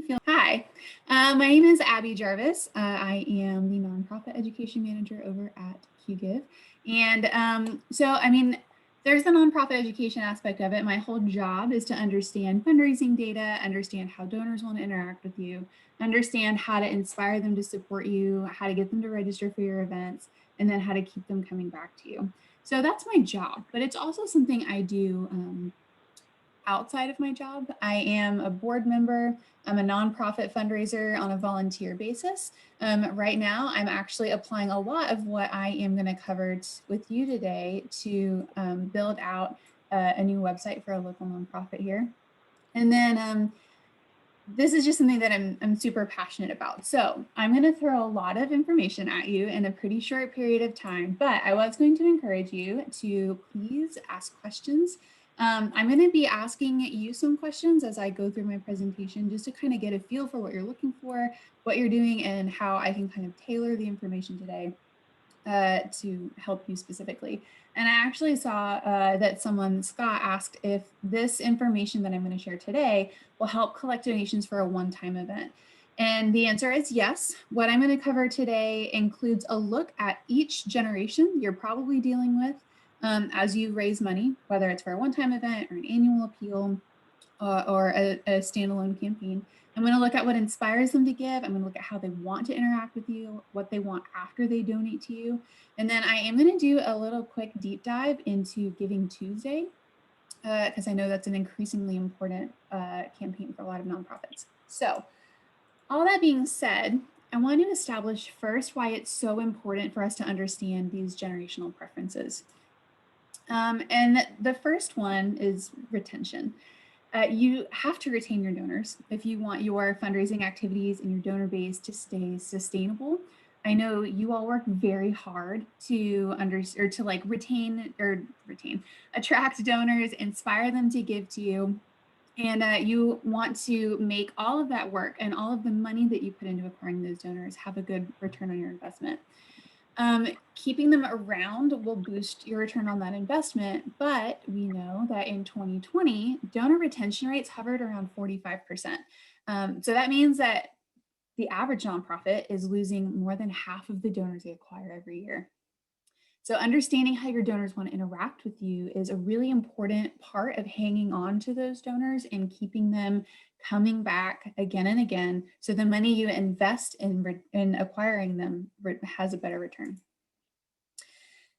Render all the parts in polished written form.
feel. Hi, my name is Abby Jarvis. I am the nonprofit education manager over at Qgiv. And there's the nonprofit education aspect of it. My whole job is to understand fundraising data, understand how donors want to interact with you, understand how to inspire them to support you, how to get them to register for your events, and then how to keep them coming back to you. So that's my job, but it's also something I do outside of my job. I am a board member. I'm a nonprofit fundraiser on a volunteer basis. Right now, I'm actually applying a lot of what I am going to cover with you today to build out a new website for a local nonprofit here. And then this is just something that I'm super passionate about. So I'm going to throw a lot of information at you in a pretty short period of time, but I was going to encourage you to please ask questions. I'm going to be asking you some questions as I go through my presentation, just to kind of get a feel for what you're looking for, what you're doing, and how I can kind of tailor the information today to help you specifically. And I actually saw that Scott, asked if this information that I'm going to share today will help collect donations for a one-time event. And the answer is yes. What I'm going to cover today includes a look at each generation you're probably dealing with as you raise money, whether it's for a one-time event or an annual appeal or a standalone campaign. I'm going to look at what inspires them to give. I'm going to look at how they want to interact with you, what they want after they donate to you. And then I am going to do a little quick deep dive into Giving Tuesday, because I know that's an increasingly important campaign for a lot of nonprofits. So all that being said, I want to establish first why it's so important for us to understand these generational preferences. And the first one is retention. You have to retain your donors if you want your fundraising activities and your donor base to stay sustainable. I know you all work very hard to attract donors, inspire them to give to you. And you want to make all of that work and all of the money that you put into acquiring those donors have a good return on your investment. Keeping them around will boost your return on that investment, but we know that in 2020, donor retention rates hovered around 45%. So that means that the average nonprofit is losing more than half of the donors they acquire every year. So understanding how your donors want to interact with you is a really important part of hanging on to those donors and keeping them coming back again and again, so the money you invest in acquiring them has a better return.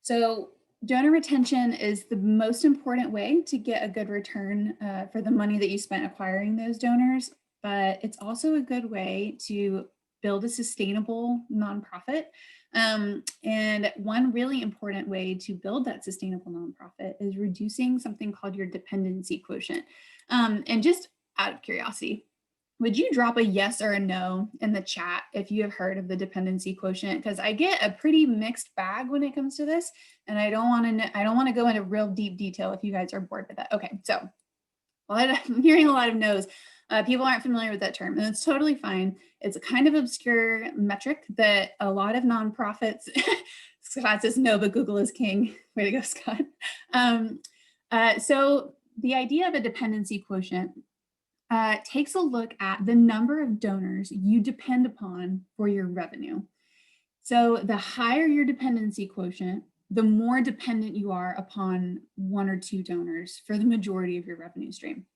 So donor retention is the most important way to get a good return for the money that you spent acquiring those donors, but it's also a good way to build a sustainable nonprofit. And one really important way to build that sustainable nonprofit is reducing something called your dependency quotient. And just out of curiosity, would you drop a yes or a no in the chat if you have heard of the dependency quotient? Because I get a pretty mixed bag when it comes to this, and I don't want to go into real deep detail if you guys are bored with that. Okay, so I'm hearing a lot of no's. People aren't familiar with that term, and it's totally fine. It's a kind of obscure metric that a lot of nonprofits, Scott says no, but Google is king. Way to go, Scott. So the idea of a dependency quotient takes a look at the number of donors you depend upon for your revenue. So the higher your dependency quotient, the more dependent you are upon one or two donors for the majority of your revenue stream.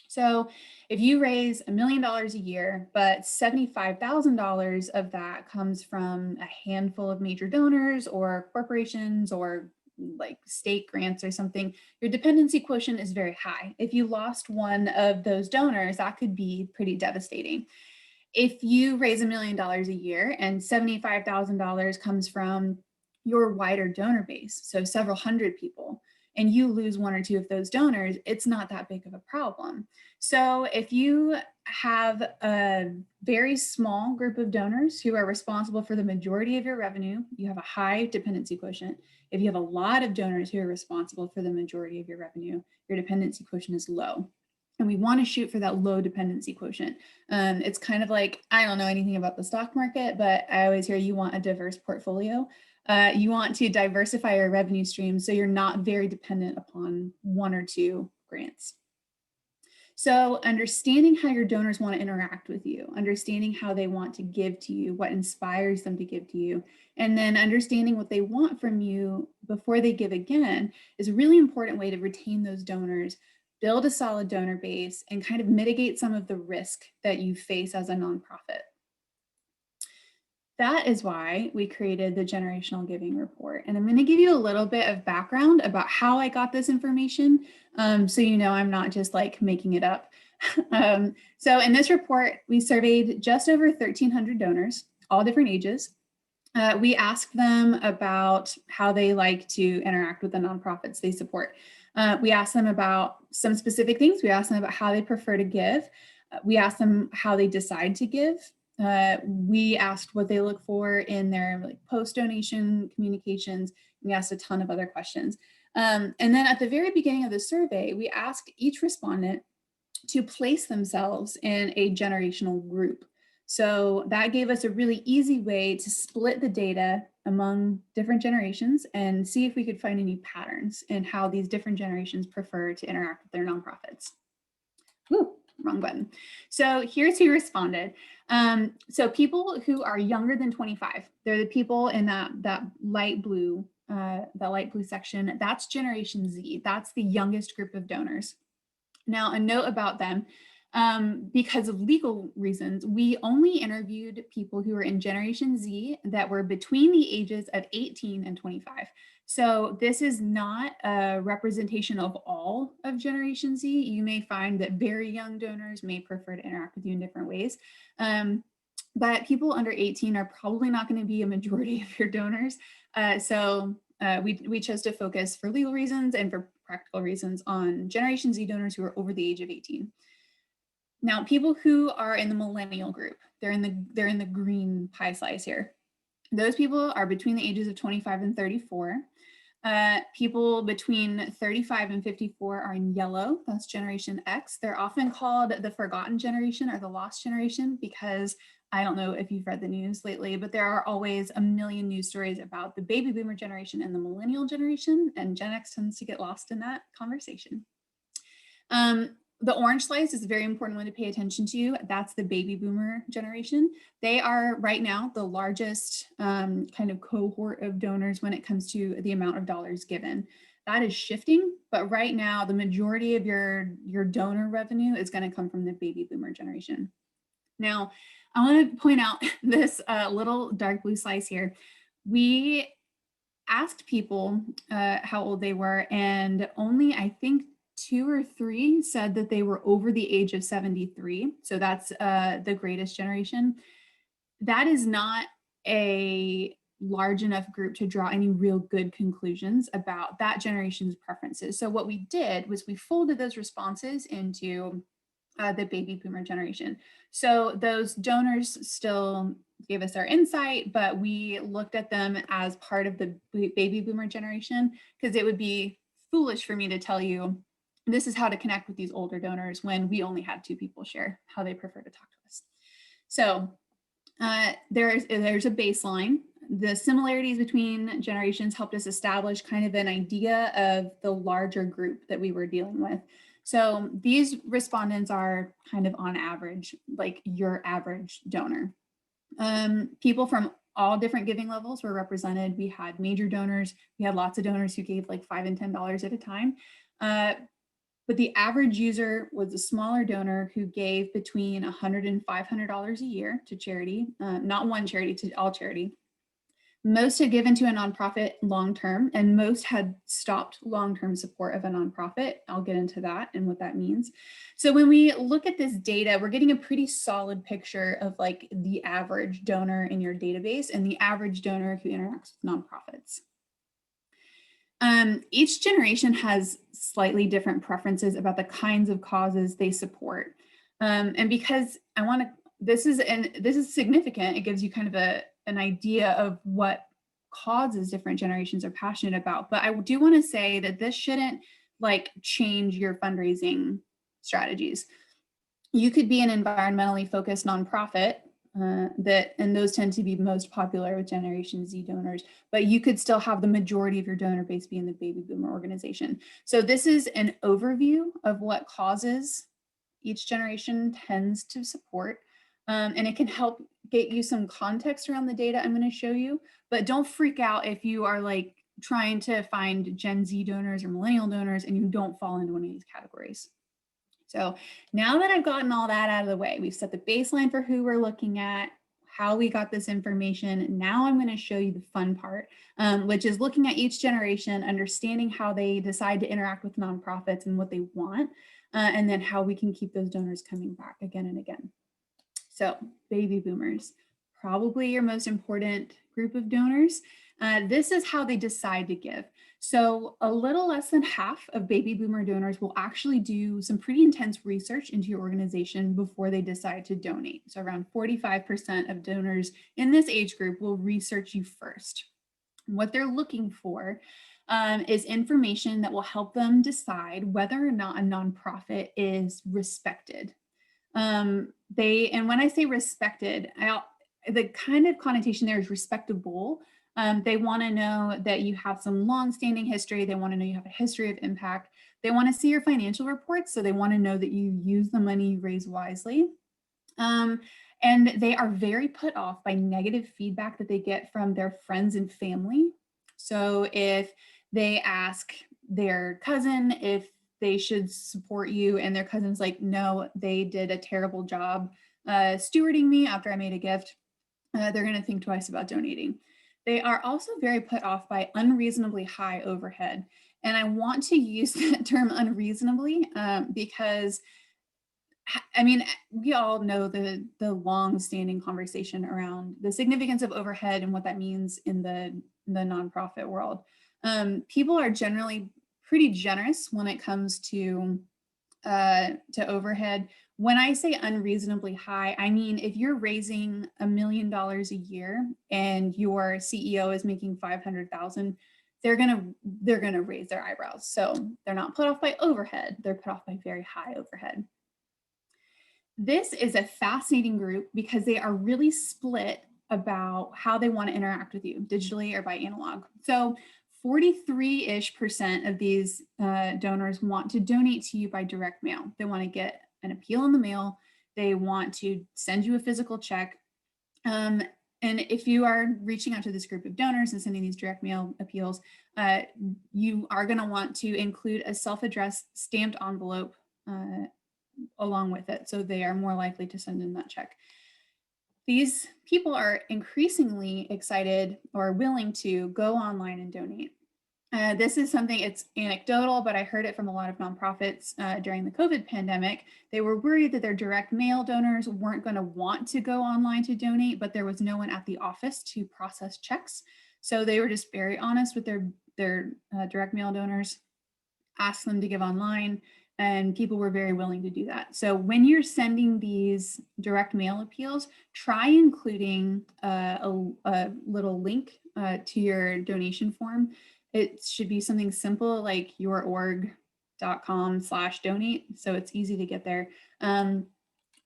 So if you raise $1 million a year, but $75,000 of that comes from a handful of major donors or corporations or like state grants or something, your dependency quotient is very high. If you lost one of those donors, that could be pretty devastating. If you raise $1 million a year and $75,000 comes from your wider donor base, so several hundred people, and you lose one or two of those donors, it's not that big of a problem. So if you have a very small group of donors who are responsible for the majority of your revenue, you have a high dependency quotient. If you have a lot of donors who are responsible for the majority of your revenue, your dependency quotient is low. And we want to shoot for that low dependency quotient. It's kind of like, I don't know anything about the stock market, but I always hear you want a diverse portfolio. You want to diversify your revenue streams so you're not very dependent upon one or two grants. So understanding how your donors want to interact with you, understanding how they want to give to you, what inspires them to give to you, and then understanding what they want from you before they give again is a really important way to retain those donors, build a solid donor base, and kind of mitigate some of the risk that you face as a nonprofit. That is why we created the Generational Giving Report. And I'm going to give you a little bit of background about how I got this information. So you know I'm not just like making it up. So in this report, we surveyed just over 1,300 donors, all different ages. We asked them about how they like to interact with the nonprofits they support. We asked them about some specific things. We asked them about how they prefer to give. We asked them how they decide to give. We asked what they look for in their post-donation communications. We asked a ton of other questions. And then at the very beginning of the survey, we asked each respondent to place themselves in a generational group. So that gave us a really easy way to split the data among different generations and see if we could find any patterns in how these different generations prefer to interact with their nonprofits. Ooh, wrong button. So here's who responded. So people who are younger than 25, they're the people in that light blue section. That's Generation Z. That's the youngest group of donors. Now, a note about them, because of legal reasons, we only interviewed people who were in Generation Z that were between the ages of 18 and 25. So this is not a representation of all of Generation Z. You may find that very young donors may prefer to interact with you in different ways. But people under 18 are probably not going to be a majority of your donors. We chose to focus for legal reasons and for practical reasons on Generation Z donors who are over the age of 18. Now, people who are in the millennial group, they're in the green pie slice here. Those people are between the ages of 25 and 34. People between 35 and 54 are in yellow. That's Generation X. They're often called the forgotten generation or the lost generation because I don't know if you've read the news lately, but there are always a million news stories about the baby boomer generation and the millennial generation, and Gen X tends to get lost in that conversation. The orange slice is a very important one to pay attention to. That's the baby boomer generation. They are right now the largest kind of cohort of donors when it comes to the amount of dollars given. That is shifting, but right now the majority of your donor revenue is going to come from the baby boomer generation. Now, I want to point out this little dark blue slice here. We asked people how old they were, and only I think 2 or 3 said that they were over the age of 73. So that's the greatest generation. That is not a large enough group to draw any real good conclusions about that generation's preferences. So what we did was we folded those responses into the baby boomer generation. So those donors still gave us our insight, but we looked at them as part of the baby boomer generation because it would be foolish for me to tell you this is how to connect with these older donors when we only had 2 people share how they prefer to talk to us. So there's a baseline. The similarities between generations helped us establish kind of an idea of the larger group that we were dealing with. So these respondents are kind of on average, like your average donor. People from all different giving levels were represented. We had major donors. We had lots of donors who gave like $5 and $10 at a time. But the average user was a smaller donor who gave between $100 and $500 a year to charity, not one charity, to all charity. Most had given to a nonprofit long-term, and most had stopped long-term support of a nonprofit. I'll get into that and what that means. So when we look at this data, we're getting a pretty solid picture of like the average donor in your database and the average donor who interacts with nonprofits. Each generation has slightly different preferences about the kinds of causes they support. And because this is significant, it gives you kind of an idea of what causes different generations are passionate about. But I do want to say that this shouldn't like change your fundraising strategies. You could be an environmentally focused nonprofit and those tend to be most popular with Generation Z donors, but you could still have the majority of your donor base be in the baby boomer organization. So this is an overview of what causes each generation tends to support. And it can help get you some context around the data I'm going to show you, but don't freak out if you are like trying to find Gen Z donors or millennial donors and you don't fall into one of these categories. So now that I've gotten all that out of the way, we've set the baseline for who we're looking at, how we got this information. Now I'm going to show you the fun part, which is looking at each generation, understanding how they decide to interact with nonprofits and what they want, and then how we can keep those donors coming back again and again. So baby boomers, probably your most important group of donors. This is how they decide to give. So a little less than half of baby boomer donors will actually do some pretty intense research into your organization before they decide to donate. So around 45% of donors in this age group will research you first. And what they're looking for is information that will help them decide whether or not a nonprofit is respected. And when I say respected, the kind of connotation there is respectable. They want to know that you have some long-standing history. They want to know you have a history of impact. They want to see your financial reports. So they want to know that you use the money you raise wisely. And they are very put off by negative feedback that they get from their friends and family. So if they ask their cousin if they should support you and their cousin's like, no, they did a terrible job stewarding me after I made a gift, they're going to think twice about donating. They are also very put off by unreasonably high overhead. And I want to use that term unreasonably because I mean, we all know the long-standing conversation around the significance of overhead and what that means in the nonprofit world. People are generally pretty generous when it comes to overhead. When I say unreasonably high, I mean if you're raising $1 million a year and your CEO is making 500,000, they're gonna raise their eyebrows. So they're not put off by overhead; they're put off by very high overhead. This is a fascinating group because they are really split about how they want to interact with you, digitally or by analog. So 43-ish% of these donors want to donate to you by direct mail. They want to get an appeal in the mail. They want to send you a physical check. And if you are reaching out to this group of donors and sending these direct mail appeals, you are going to want to include a self-addressed stamped envelope along with it, so they are more likely to send in that check. These people are increasingly excited or willing to go online and donate. This is something, it's anecdotal, but I heard it from a lot of nonprofits during the COVID pandemic. They were worried that their direct mail donors weren't going to want to go online to donate, but there was no one at the office to process checks. So they were just very honest with their direct mail donors, asked them to give online, and people were very willing to do that. So when you're sending these direct mail appeals, try including a little link to your donation form. It should be something simple like yourorg.com/donate. So it's easy to get there.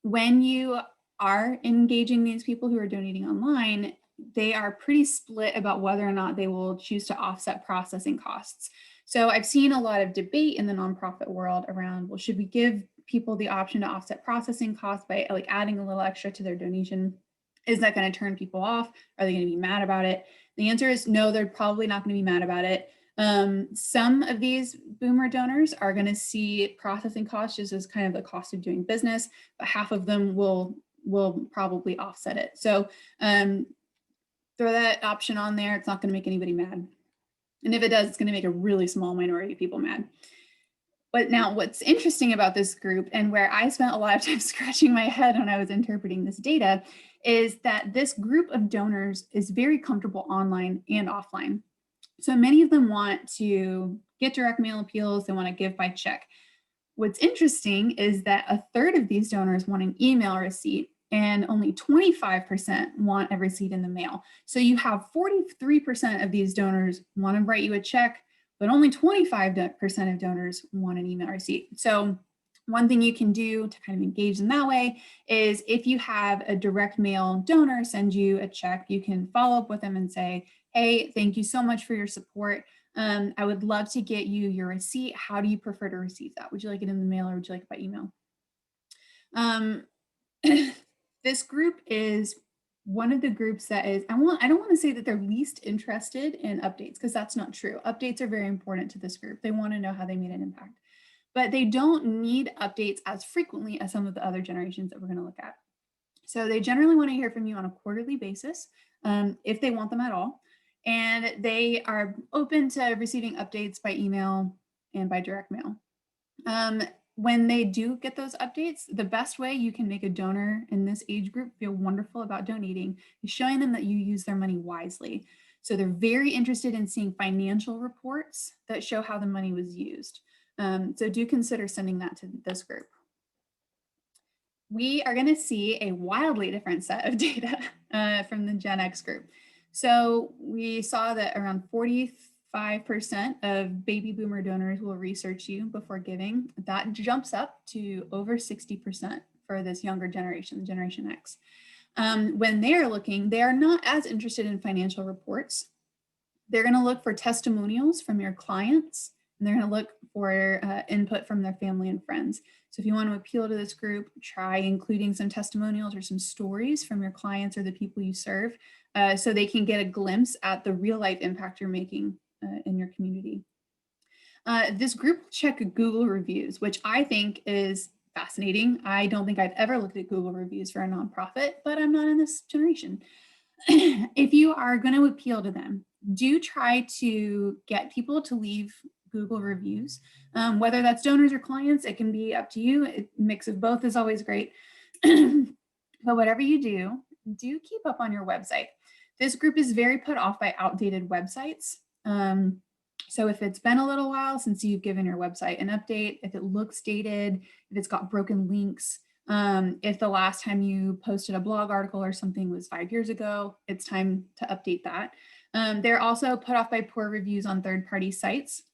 When you are engaging these people who are donating online, they are pretty split about whether or not they will choose to offset processing costs. So I've seen a lot of debate in the nonprofit world around, well, should we give people the option to offset processing costs by like adding a little extra to their donation? Is that going to turn people off? Are they going to be mad about it? The answer is no, they're probably not going to be mad about it. Some of these boomer donors are going to see processing costs just as kind of the cost of doing business, but half of them will probably offset it. So throw that option on there. It's not going to make anybody mad. And if it does, it's going to make a really small minority of people mad. But now what's interesting about this group, and where I spent a lot of time scratching my head when I was interpreting this data, is that this group of donors is very comfortable online and offline. So many of them want to get direct mail appeals, they want to give by check. What's interesting is that a third of these donors want an email receipt, and only 25% want a receipt in the mail. So you have 43% of these donors want to write you a check, but only 25% of donors want an email receipt. So one thing you can do to kind of engage in that way is if you have a direct mail donor send you a check, you can follow up with them and say, hey, thank you so much for your support. I would love to get you your receipt. How do you prefer to receive that? Would you like it in the mail or would you like it by email? Um, this group is one of the groups that is, I don't want to say that they're least interested in updates, because that's not true. Updates are very important to this group. They want to know how they made an impact, but they don't need updates as frequently as some of the other generations that we're going to look at. So they generally want to hear from you on a quarterly basis, if they want them at all. And they are open to receiving updates by email and by direct mail. When they do get those updates, the best way you can make a donor in this age group feel wonderful about donating is showing them that you use their money wisely. So they're very interested in seeing financial reports that show how the money was used. So do consider sending that to this group. We are going to see a wildly different set of data from the Gen X group. So we saw that around 45% of baby boomer donors will research you before giving. That jumps up to over 60% for this younger generation, Generation X. When they're looking, they are not as interested in financial reports. They're going to look for testimonials from your clients, and they're going to look for input from their family and friends. So if you want to appeal to this group, try including some testimonials or some stories from your clients or the people you serve, so they can get a glimpse at the real life impact you're making in your community. This group will check Google reviews, which I think is fascinating. I don't think I've ever looked at Google reviews for a nonprofit, but I'm not in this generation. If you are going to appeal to them, do try to get people to leave Google reviews, whether that's donors or clients. It can be up to you. A mix of both is always great. But whatever you do keep up on your website. This group is very put off by outdated websites. So if it's been a little while since you've given your website an update, if it looks dated, if it's got broken links, if the last time you posted a blog article or something was 5 years ago, it's time to update that. They're also put off by poor reviews on third-party sites.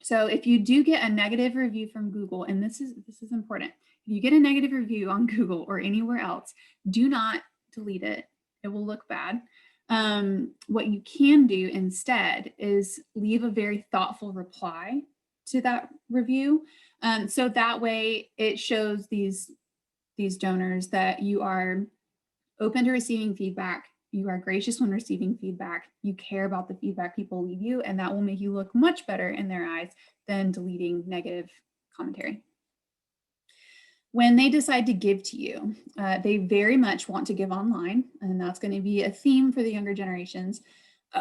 So if you do get a negative review from Google, and this is important, if you get a negative review on Google or anywhere else, do not delete it. It will look bad. What you can do instead is leave a very thoughtful reply to that review. So that way it shows these donors that you are open to receiving feedback, you are gracious when receiving feedback, you care about the feedback people leave you, and that will make you look much better in their eyes than deleting negative commentary. When they decide to give to you, they very much want to give online, and that's going to be a theme for the younger generations.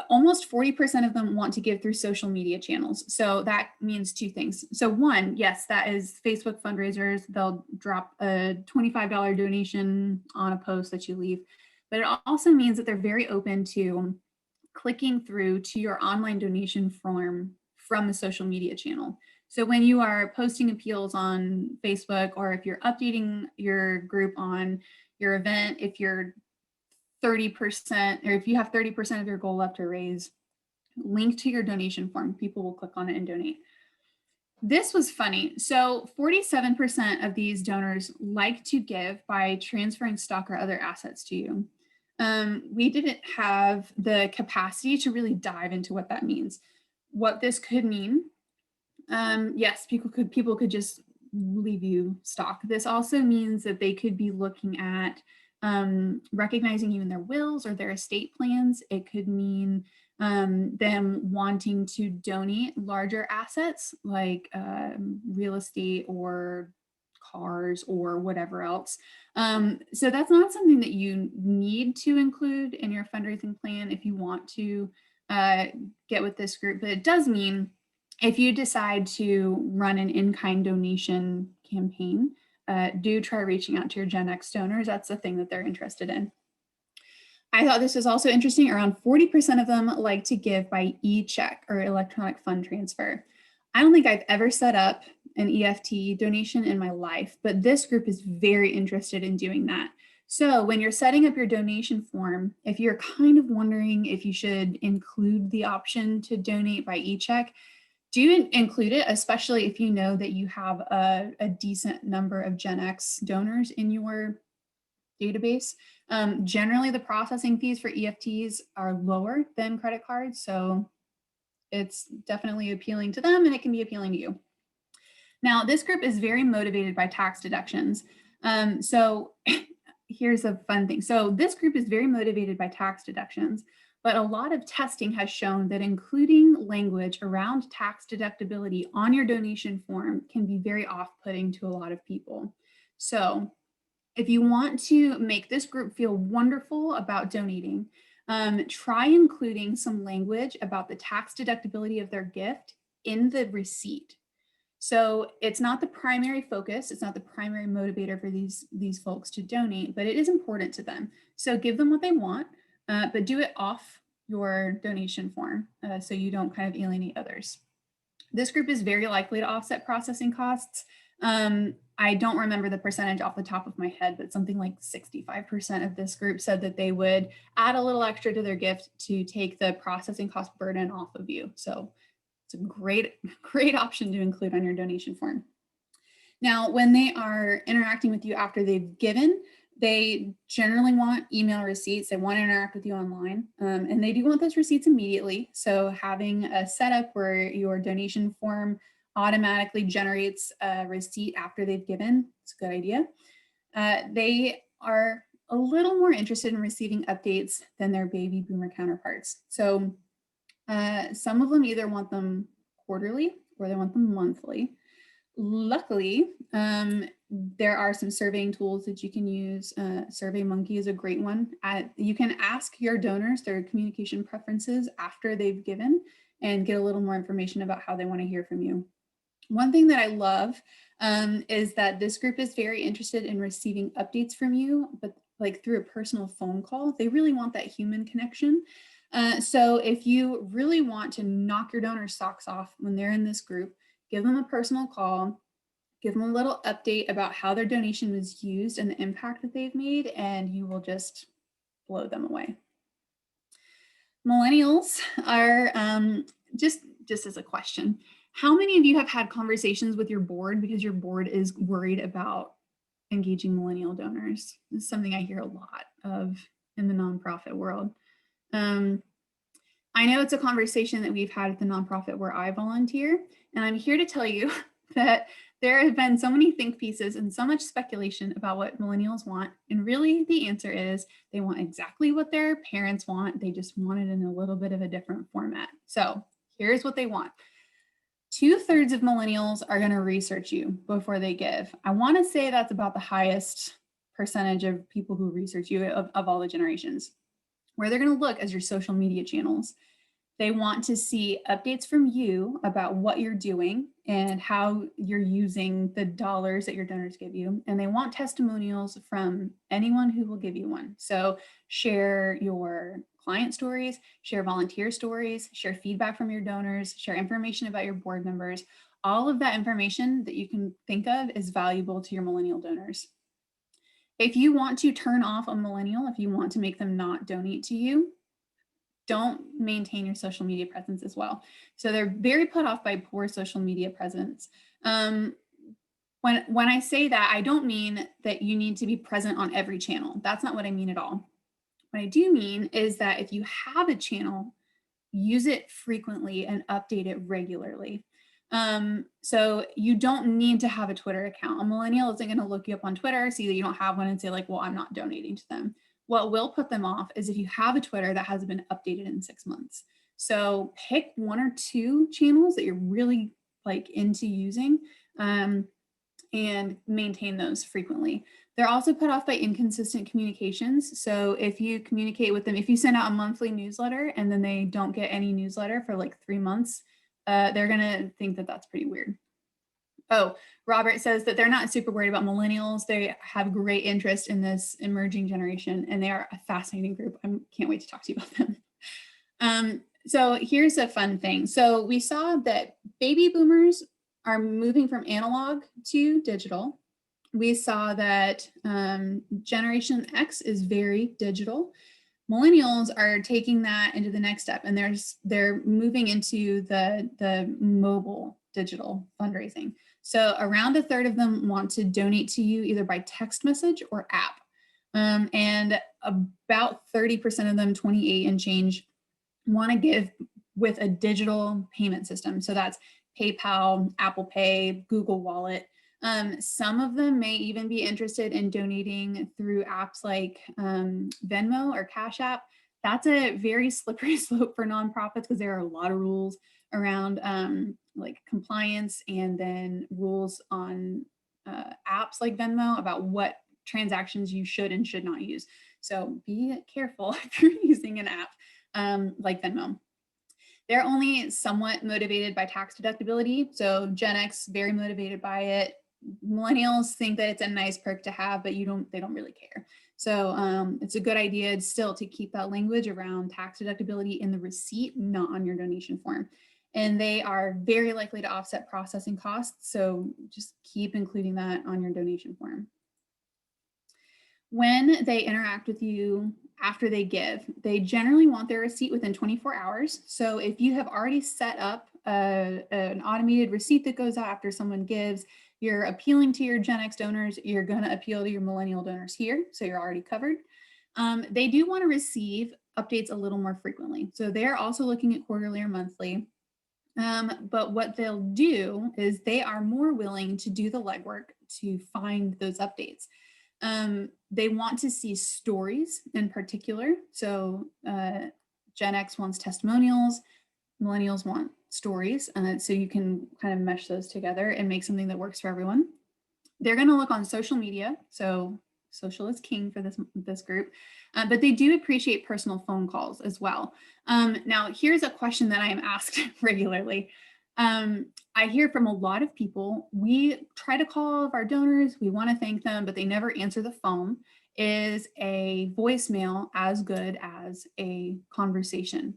Almost 40% of them want to give through social media channels. So that means two things. So one, yes, that is Facebook fundraisers. They'll drop a $25 donation on a post that you leave. But it also means that they're very open to clicking through to your online donation form from the social media channel. So when you are posting appeals on Facebook, or if you're updating your group on your event, if you're 30%, or if you have 30% of your goal left to raise, link to your donation form, people will click on it and donate. This was funny. So 47% of these donors like to give by transferring stock or other assets to you. We didn't have the capacity to really dive into what that means. What this could mean, yes, people could just leave you stock. This also means that they could be looking at recognizing you in their wills or their estate plans. It could mean them wanting to donate larger assets like real estate or cars or whatever else. So that's not something that you need to include in your fundraising plan if you want to get with this group, but it does mean if you decide to run an in-kind donation campaign, do try reaching out to your Gen X donors. That's the thing that they're interested in. I thought this was also interesting. Around 40% of them like to give by e-check or electronic fund transfer. I don't think I've ever set up an EFT donation in my life, but this group is very interested in doing that. So when you're setting up your donation form, if you're kind of wondering if you should include the option to donate by e-check, do include it, especially if you know that you have a decent number of Gen X donors in your database. Generally, the processing fees for EFTs are lower than credit cards, so it's definitely appealing to them, and it can be appealing to you. Now, this group is very motivated by tax deductions. So here's a fun thing. So this group is very motivated by tax deductions, but a lot of testing has shown that including language around tax deductibility on your donation form can be very off-putting to a lot of people. So if you want to make this group feel wonderful about donating, try including some language about the tax deductibility of their gift in the receipt. So it's not the primary focus, it's not the primary motivator for these folks to donate, but it is important to them. So give them what they want, but do it off your donation form so you don't kind of alienate others. This group is very likely to offset processing costs. I don't remember the percentage off the top of my head, but something like 65% of this group said that they would add a little extra to their gift to take the processing cost burden off of you. So it's a great option to include on your donation form. Now, when they are interacting with you after they've given, they generally want email receipts. They want to interact with you online, and they do want those receipts immediately. So having a setup where your donation form automatically generates a receipt after they've given, it's a good idea. They are a little more interested in receiving updates than their baby boomer counterparts. So some of them either want them quarterly or they want them monthly. Luckily, there are some surveying tools that you can use. SurveyMonkey is a great one. You can ask your donors their communication preferences after they've given and get a little more information about how they want to hear from you. One thing that I love is that this group is very interested in receiving updates from you, but like through a personal phone call. They really want that human connection. So if you really want to knock your donors' socks off when they're in this group, give them a personal call, give them a little update about how their donation was used and the impact that they've made, and you will just blow them away. Millennials are, just as a question, how many of you have had conversations with your board because your board is worried about engaging millennial donors? This is something I hear a lot of in the nonprofit world. I know it's a conversation that we've had at the nonprofit where I volunteer, and I'm here to tell you that there have been so many think pieces and so much speculation about what millennials want. And really the answer is they want exactly what their parents want. They just want it in a little bit of a different format. So here's what they want. 2/3 of millennials are going to research you before they give. I want to say that's about the highest percentage of people who research you of all the generations. Where they're going to look as your social media channels. They want to see updates from you about what you're doing and how you're using the dollars that your donors give you. And they want testimonials from anyone who will give you one. So share your client stories, share volunteer stories, share feedback from your donors, share information about your board members. All of that information that you can think of is valuable to your millennial donors. If you want to turn off a millennial, if you want to make them not donate to you, don't maintain your social media presence as well. So they're very put off by poor social media presence. When I say that, I don't mean that you need to be present on every channel. That's not what I mean at all. What I do mean is that if you have a channel, use it frequently and update it regularly. So you don't need to have a Twitter account. A millennial isn't going to look you up on Twitter, see that you don't have one and say like, well, I'm not donating to them. What will put them off is if you have a Twitter that hasn't been updated in 6 months. So pick 1 or 2 channels that you're really like into using and maintain those frequently. They're also put off by inconsistent communications. So if you communicate with them, if you send out a monthly newsletter and then they don't get any newsletter for like 3 months, they're going to think that that's pretty weird. Oh, Robert says that they're not super worried about millennials. They have great interest in this emerging generation, and they are a fascinating group. I can't wait to talk to you about them. So here's a fun thing. So we saw that baby boomers are moving from analog to digital. We saw that Generation X is very digital. Millennials are taking that into the next step, and they're moving into the mobile digital fundraising. So around 1/3 of them want to donate to you either by text message or app. And about 30% of them, 28 and change, want to give with a digital payment system. So that's PayPal, Apple Pay, Google Wallet. Some of them may even be interested in donating through apps like Venmo or Cash App. That's a very slippery slope for nonprofits because there are a lot of rules around like compliance, and then rules on apps like Venmo about what transactions you should and should not use. So be careful if you're using an app like Venmo. They're only somewhat motivated by tax deductibility. So Gen X, very motivated by it. Millennials think that it's a nice perk to have, but they don't really care. So it's a good idea still to keep that language around tax deductibility in the receipt, not on your donation form. And they are very likely to offset processing costs. So just keep including that on your donation form. When they interact with you after they give, they generally want their receipt within 24 hours. So if you have already set up an automated receipt that goes out after someone gives, you're appealing to your Gen X donors, you're going to appeal to your millennial donors here. So you're already covered. They do want to receive updates a little more frequently. So they're also looking at quarterly or monthly. But what they'll do is they are more willing to do the legwork to find those updates. They want to see stories in particular. So Gen X wants testimonials, millennials want stories. So you can kind of mesh those together and make something that works for everyone. They're going to look on social media. So social is king for this group, but they do appreciate personal phone calls as well. Now, here's a question that I am asked regularly. I hear from a lot of people, we try to call all of our donors, we want to thank them, but they never answer the phone. Is a voicemail as good as a conversation?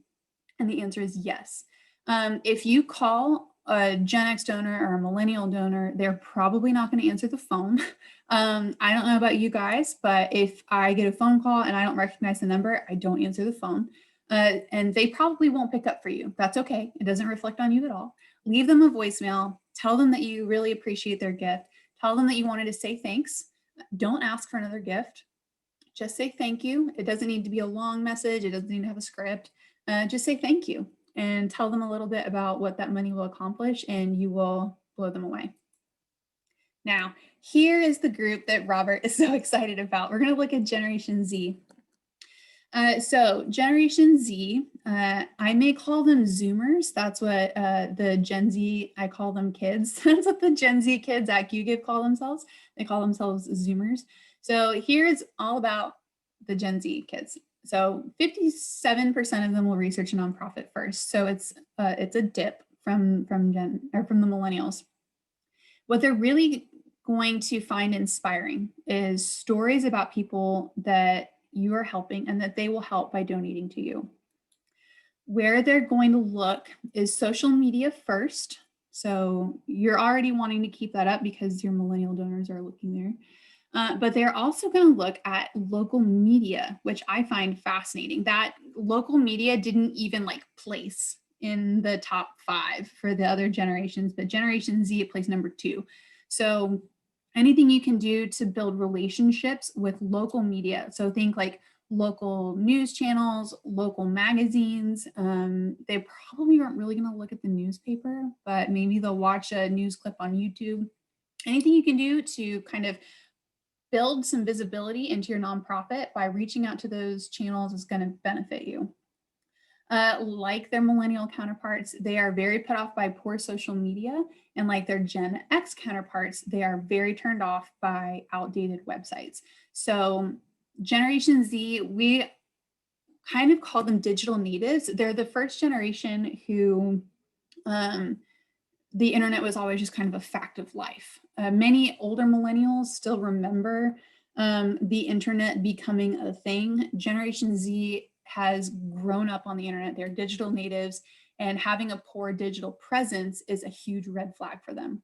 And the answer is yes. If you call a Gen X donor or a millennial donor, they're probably not going to answer the phone. I don't know about you guys, but if I get a phone call and I don't recognize the number, I don't answer the phone. And they probably won't pick up for you. That's okay. It doesn't reflect on you at all. Leave them a voicemail. Tell them that you really appreciate their gift. Tell them that you wanted to say thanks. Don't ask for another gift. Just say thank you. It doesn't need to be a long message. It doesn't need to have a script. Just say thank you and tell them a little bit about what that money will accomplish, and you will blow them away. Now, here is the group that Robert is so excited about. We're going to look at Generation Z. So Generation Z, I may call them Zoomers. That's what the Gen Z, I call them kids. That's what the Gen Z kids at Qgiv call themselves. They call themselves Zoomers. So here's all about the Gen Z kids. So 57% of them will research a nonprofit first. So it's a dip from the millennials. What they're really going to find inspiring is stories about people that you are helping and that they will help by donating to you. Where they're going to look is social media first. So you're already wanting to keep that up because your millennial donors are looking there. But they're also going to look at local media, which I find fascinating. That local media didn't even place in the top 5 for the other generations, but Generation Z placed number 2. So anything you can do to build relationships with local media. So think like local news channels, local magazines. They probably aren't really going to look at the newspaper, but maybe they'll watch a news clip on YouTube. Anything you can do to kind of build some visibility into your nonprofit by reaching out to those channels is going to benefit you. Like their millennial counterparts, they are very put off by poor social media, and like their Gen X counterparts, they are very turned off by outdated websites. So Generation Z, we kind of call them digital natives. They're the first generation who the internet was always just kind of a fact of life. Many older millennials still remember the internet becoming a thing. Generation Z has grown up on the internet. They're digital natives, and having a poor digital presence is a huge red flag for them.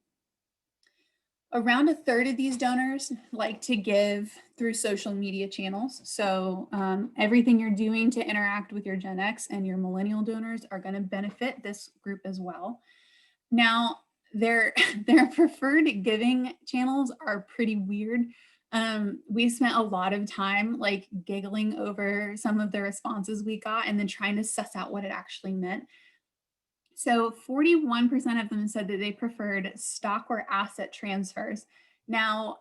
Around a third of these donors like to give through social media channels. So everything you're doing to interact with your Gen X and your millennial donors are going to benefit this group as well. Now, their preferred giving channels are pretty weird. We spent a lot of time giggling over some of the responses we got and then trying to suss out what it actually meant. So 41% of them said that they preferred stock or asset transfers. Now,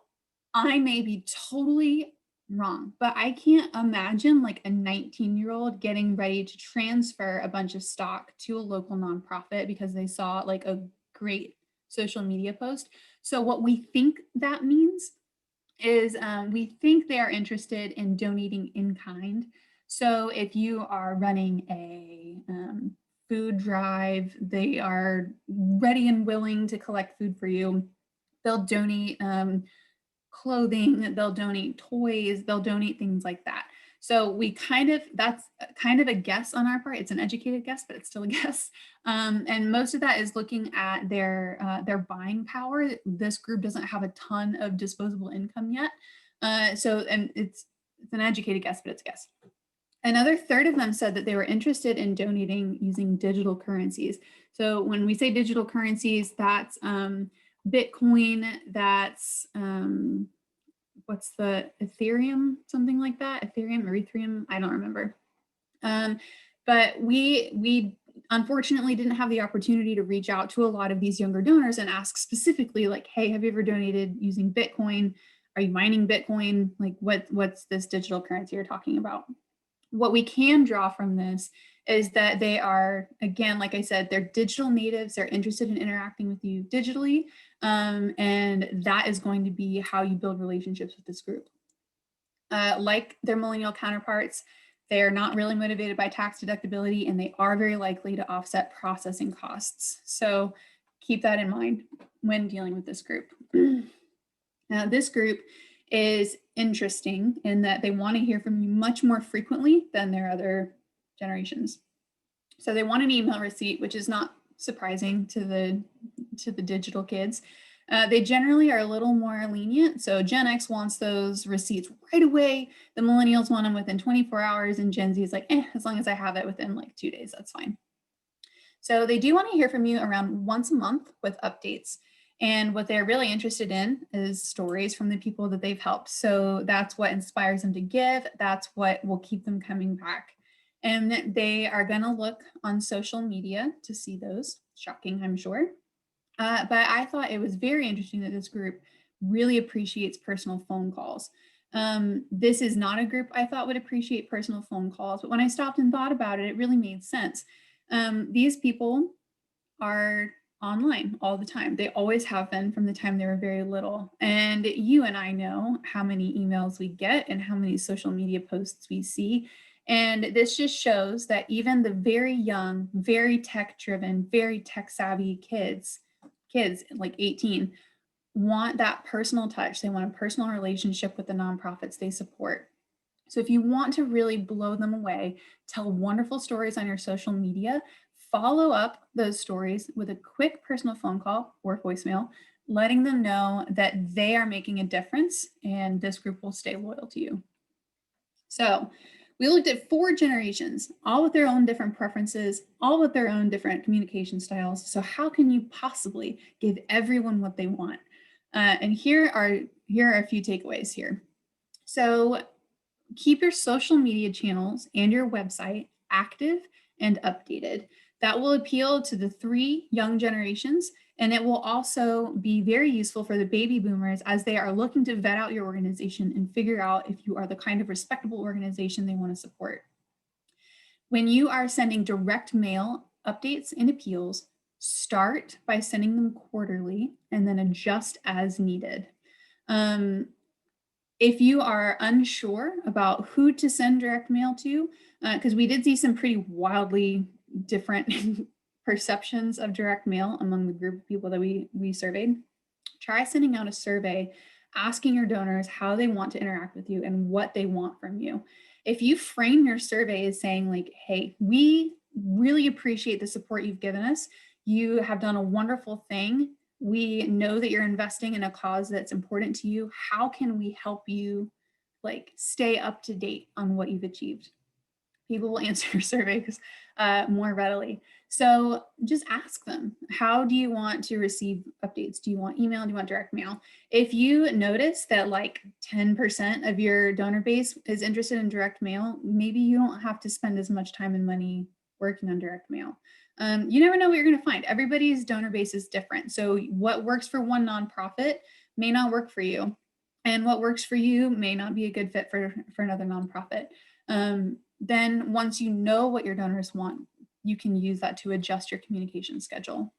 I may be totally wrong, but I can't imagine like a 19-year-old getting ready to transfer a bunch of stock to a local nonprofit because they saw like a great social media post. So what we think that means is we think they are interested in donating in kind. So if you are running a food drive, they are ready and willing to collect food for you. They'll donate clothing, they'll donate toys, they'll donate things like that. So that's kind of a guess on our part. It's an educated guess, but it's still a guess. And most of that is looking at their buying power. This group doesn't have a ton of disposable income yet. And it's an educated guess, but it's a guess. Another third of them said that they were interested in donating using digital currencies. So when we say digital currencies, that's Bitcoin, that's what's the Ethereum, something like that, Ethereum or Ethereum, I don't remember. But we unfortunately didn't have the opportunity to reach out to a lot of these younger donors and ask specifically like, hey, have you ever donated using Bitcoin? Are you mining Bitcoin? Like what's this digital currency you're talking about? What we can draw from this is that they are, again, like I said, they're digital natives. They're interested in interacting with you digitally. And that is going to be how you build relationships with this group. Like their millennial counterparts, they are not really motivated by tax deductibility, and they are very likely to offset processing costs. So keep that in mind when dealing with this group. Now, this group is interesting in that they want to hear from you much more frequently than their other generations. So they want an email receipt, which is not surprising to the digital kids. They generally are a little more lenient. So Gen X wants those receipts right away. The millennials want them within 24 hours, and Gen Z is like, as long as I have it within like 2 days, that's fine. So they do want to hear from you around once a month with updates. And what they're really interested in is stories from the people that they've helped. So that's what inspires them to give. That's what will keep them coming back. And they are going to look on social media to see those. Shocking, I'm sure. But I thought it was very interesting that this group really appreciates personal phone calls. This is not a group I thought would appreciate personal phone calls, but when I stopped and thought about it, it really made sense. These people are online all the time. They always have been from the time they were very little. And you and I know how many emails we get and how many social media posts we see. And this just shows that even the very young, very tech driven, very tech savvy kids like 18, want that personal touch. They want a personal relationship with the nonprofits they support. So if you want to really blow them away, tell wonderful stories on your social media, follow up those stories with a quick personal phone call or voicemail, letting them know that they are making a difference and this group will stay loyal to you. So we looked at 4 generations, all with their own different preferences, all with their own different communication styles. So how can you possibly give everyone what they want? And here are a few takeaways here. So keep your social media channels and your website active and updated. That will appeal to the 3 young generations, and it will also be very useful for the baby boomers as they are looking to vet out your organization and figure out if you are the kind of respectable organization they want to support. When you are sending direct mail updates and appeals, start by sending them quarterly and then adjust as needed. If you are unsure about who to send direct mail to, because we did see some pretty wildly different perceptions of direct mail among the group of people that we surveyed, try sending out a survey asking your donors how they want to interact with you and what they want from you. If you frame your survey as saying like, hey, we really appreciate the support you've given us. You have done a wonderful thing. We know that you're investing in a cause that's important to you. How can we help you like stay up to date on what you've achieved? People will answer your surveys more readily. So just ask them, how do you want to receive updates? Do you want email? Do you want direct mail? If you notice that like 10% of your donor base is interested in direct mail, maybe you don't have to spend as much time and money working on direct mail. You never know what you're going to find. Everybody's donor base is different. So what works for one nonprofit may not work for you. And what works for you may not be a good fit for another nonprofit. Then once you know what your donors want, you can use that to adjust your communication schedule.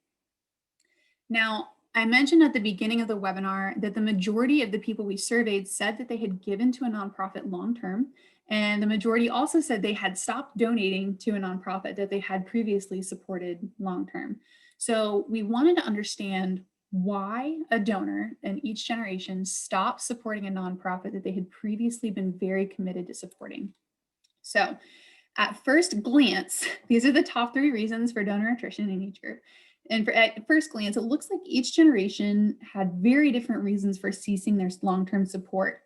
Now, I mentioned at the beginning of the webinar that the majority of the people we surveyed said that they had given to a nonprofit long-term, and the majority also said they had stopped donating to a nonprofit that they had previously supported long-term. So we wanted to understand why a donor in each generation stopped supporting a nonprofit that they had previously been very committed to supporting. So at first glance, these are the top 3 reasons for donor attrition in each group. And at first glance, it looks like each generation had very different reasons for ceasing their long-term support.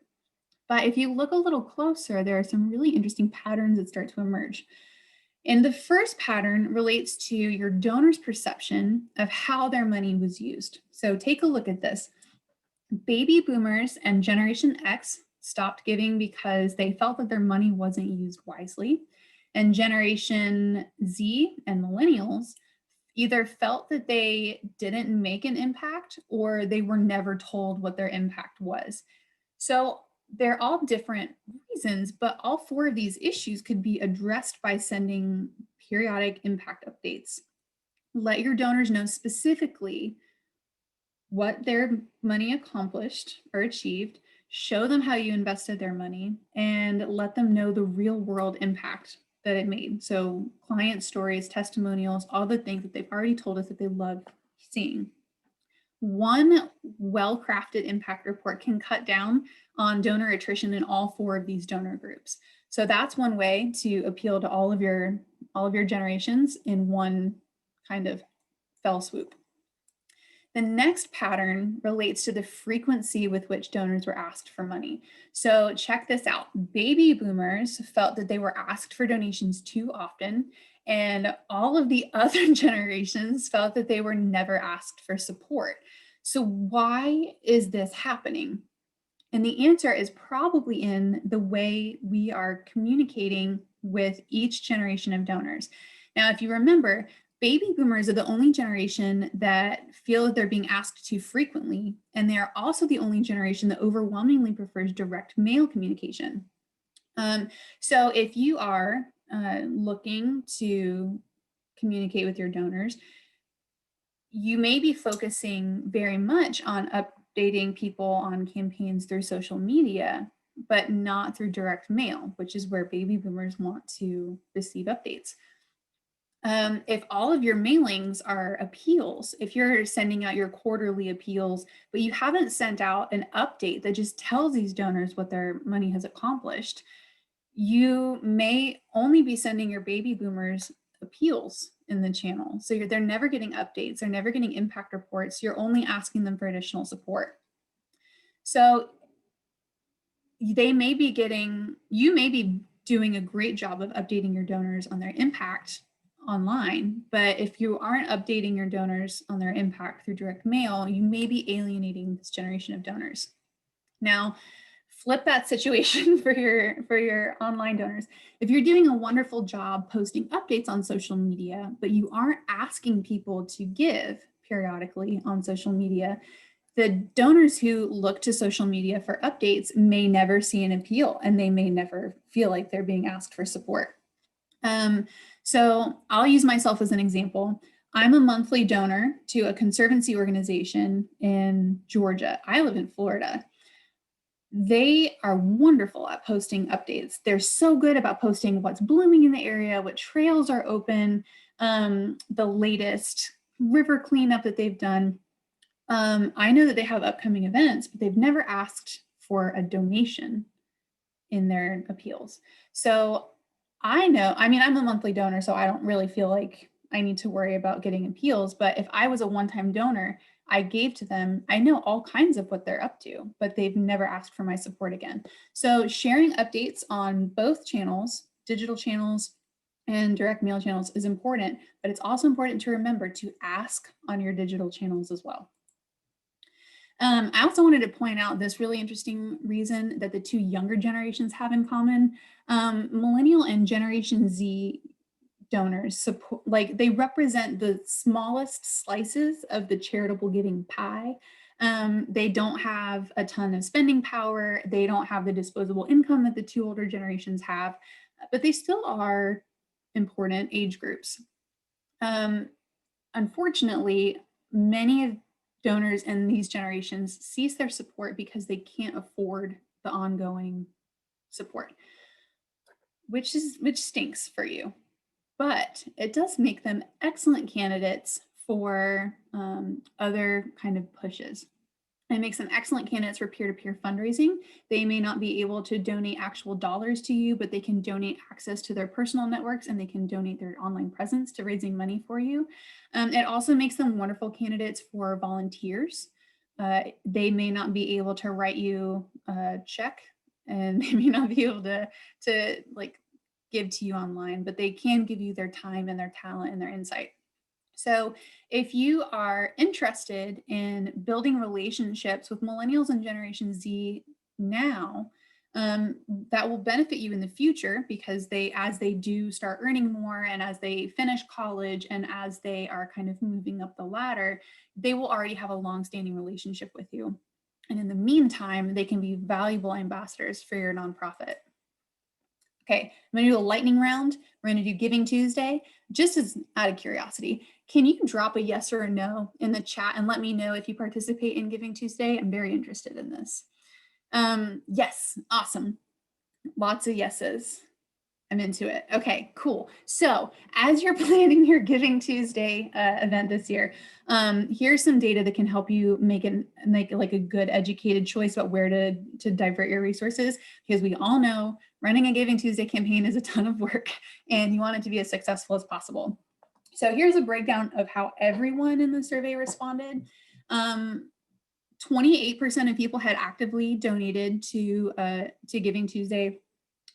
But if you look a little closer, there are some really interesting patterns that start to emerge. And the first pattern relates to your donor's perception of how their money was used. So take a look at this. Baby boomers and Generation X stopped giving because they felt that their money wasn't used wisely. And Generation Z and Millennials either felt that they didn't make an impact or they were never told what their impact was. So they're all different reasons, but all 4 of these issues could be addressed by sending periodic impact updates. Let your donors know specifically what their money accomplished or achieved, show them how you invested their money, and let them know the real world impact that it made. So client stories, testimonials, all the things that they've already told us that they love seeing. One well-crafted impact report can cut down on donor attrition in all 4 of these donor groups. So that's one way to appeal to all of your generations in one kind of fell swoop. The next pattern relates to the frequency with which donors were asked for money. So check this out. Baby boomers felt that they were asked for donations too often, and all of the other generations felt that they were never asked for support. So why is this happening? And the answer is probably in the way we are communicating with each generation of donors. Now, if you remember, baby boomers are the only generation that feel that they're being asked too frequently, and they are also the only generation that overwhelmingly prefers direct mail communication. So if you are looking to communicate with your donors, you may be focusing very much on updating people on campaigns through social media, but not through direct mail, which is where baby boomers want to receive updates. If all of your mailings are appeals, if you're sending out your quarterly appeals, but you haven't sent out an update that just tells these donors what their money has accomplished, you may only be sending your baby boomers appeals in the channel. So they're never getting updates, they're never getting impact reports, you're only asking them for additional support. So you may be doing a great job of updating your donors on their impact online, but if you aren't updating your donors on their impact through direct mail, you may be alienating this generation of donors. Now, flip that situation for your online donors. If you're doing a wonderful job posting updates on social media, but you aren't asking people to give periodically on social media, the donors who look to social media for updates may never see an appeal, and they may never feel like they're being asked for support. So I'll use myself as an example. I'm a monthly donor to a conservancy organization in Georgia. I live in Florida. They are wonderful at posting updates. They're so good about posting what's blooming in the area, what trails are open, the latest river cleanup that they've done. I know that they have upcoming events, but they've never asked for a donation in their appeals. So I'm a monthly donor, so I don't really feel like I need to worry about getting appeals. But if I was a one-time donor, I gave to them, I know all kinds of what they're up to, but they've never asked for my support again. So sharing updates on both channels, digital channels and direct mail channels, is important, but it's also important to remember to ask on your digital channels as well. I also wanted to point out this really interesting reason that the 2 younger generations have in common. Millennial and Generation Z donors support, like they represent the smallest slices of the charitable giving pie. They don't have a ton of spending power. They don't have the disposable income that the two older generations have, but they still are important age groups. Unfortunately, many of donors in these generations cease their support because they can't afford the ongoing support, which stinks for you. But it does make them excellent candidates for other kind of pushes. It makes them excellent candidates for peer-to-peer fundraising. They may not be able to donate actual dollars to you, but they can donate access to their personal networks, and they can donate their online presence to raising money for you. It also makes them wonderful candidates for volunteers. They may not be able to write you a check, and they may not be able to like give to you online, but they can give you their time and their talent and their insight. So if you are interested in building relationships with millennials and Generation Z now, that will benefit you in the future, because as they do start earning more, and as they finish college, and as they are kind of moving up the ladder, they will already have a long-standing relationship with you. And in the meantime, they can be valuable ambassadors for your nonprofit. Okay, I'm gonna do a lightning round. We're gonna do Giving Tuesday. Just as out of curiosity, can you drop a yes or a no in the chat and let me know if you participate in Giving Tuesday? I'm very interested in this. Yes, awesome. Lots of yeses. I'm into it. Okay, cool. So as you're planning your Giving Tuesday event this year, here's some data that can help you make like a good educated choice about where to divert your resources, because we all know running a Giving Tuesday campaign is a ton of work, and you want it to be as successful as possible. So here's a breakdown of how everyone in the survey responded. 28% of people had actively donated to Giving Tuesday.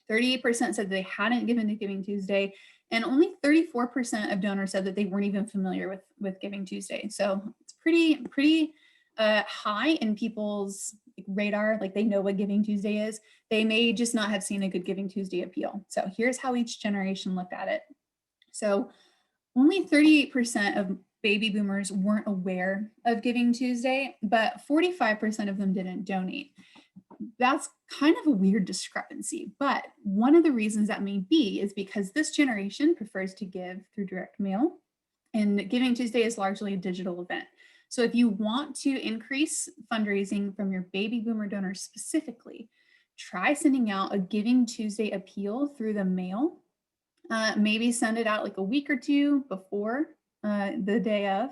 38% said they hadn't given to Giving Tuesday, and only 34% of donors said that they weren't even familiar with Giving Tuesday. So it's pretty high in people's radar. Like, they know what Giving Tuesday is. They may just not have seen a good Giving Tuesday appeal. So here's how each generation looked at it. So only 38% of baby boomers weren't aware of Giving Tuesday, but 45% of them didn't donate. That's kind of a weird discrepancy, but one of the reasons that may be is because this generation prefers to give through direct mail, and Giving Tuesday is largely a digital event. So if you want to increase fundraising from your baby boomer donors specifically, try sending out a Giving Tuesday appeal through the mail. Maybe send it out like a week or two before the day of.